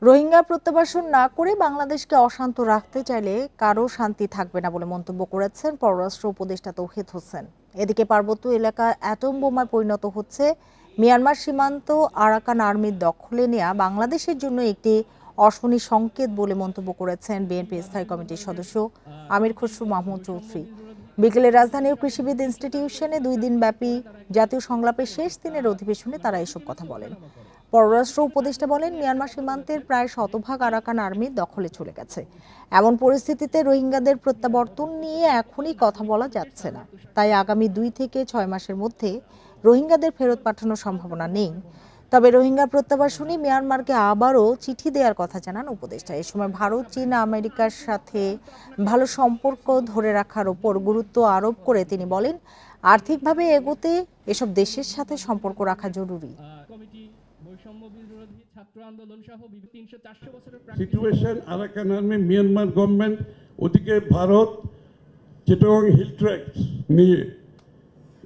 রোহিঙ্গা প্রত্যাবাসন না করে বাংলাদেশকে অশান্ত রাখতে চাইলে কারো শান্তি থাকবে না বলে মন্তব্য করেছেন পররাষ্ট্র উপদেষ্টা তৌহিদ হোসেন। এদিকে পার্বত্য এলাকা অ্যাটম বোমায় পরিণত হচ্ছে। মিয়ানমার সীমান্ত আরাকান আর্মির দখলে নেওয়া বাংলাদেশের জন্য একটি অশনি সংকেত বলে মন্তব্য করেছেন বিএনপি স্থায়ী কমিটির সদস্য আমির খসরু মাহমুদ চৌধুরী। বিকেলে রাজধানীর কৃষিবিদ ইনস্টিটিউশনে 2 দিনব্যাপী জাতীয় সংলাপের শেষ দিনের অধিবেশনে তারা এসব কথা বলেন। পররাষ্ট্র উপদেষ্টা বলেন, মিয়ানমার সীমান্তের প্রায় শতভাগ আরাকান আর্মির দখলে চলে গেছে। এমন পরিস্থিতিতে রোহিঙ্গাদের প্রত্যাবর্তন নিয়ে এখনই কথা বলা যাচ্ছে না। তাই আগামী 2 থেকে 6 মাসের মধ্যে রোহিঙ্গাদের ফেরত পাঠানোর সম্ভাবনা নেই। তবে রোহিঙ্গা প্রত্যাবাসনে মিয়ানমারকে আবারও চিঠি দেওয়ার কথা জানান উপদেষ্টা। এ সময় ভারত, চীন, আমেরিকার সাথে ভালো সম্পর্ক ধরে রাখার উপর গুরুত্ব আরোপ করে তিনি বলেন, আর্থিকভাবে এগোতে এসব দেশের সাথে সম্পর্ক রাখা জরুরি। Situation Arakan army, Myanmar government, ওদিকে ভারত, চিটাগং হিল ট্র্যাক্টস নিয়ে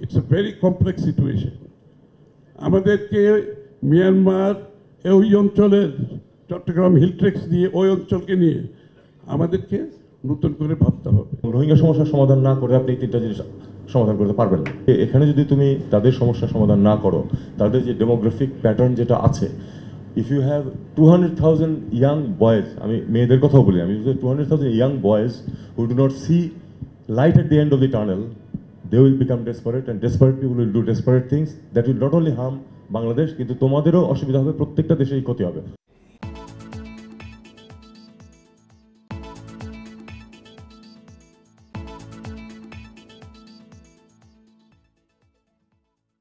it's a very complex situation. আমাদেরকে মিয়ানমার ওই অঞ্চলের চট্টগ্রাম হিল ট্র্যাক্টস নিয়ে ওই অঞ্চলকে নিয়ে আমাদেরকে নতুন করে ভাবতে হবে। রোহিঙ্গা সমস্যার সমাধান না করে আপনি এই 3টা জিনিস সমাধান করতে পারবেন না। এখানে যদি তুমি তাদের সমস্যার সমাধান না করো, তাদের যে ডেমোগ্রাফিক প্যাটার্ন যেটা আছে, if you have 200,000 young boys, আমি মেয়েদের কথাও বলি, আমি 200,000 young boys who do not see light at the end of the tunnel, they will become desperate, and desperate people will do desperate things that will not only harm Bangladesh, কিন্তু তোমাদেরও অসুবিধা হবে, প্রত্যেকটা দেশেই ক্ষতি হবে।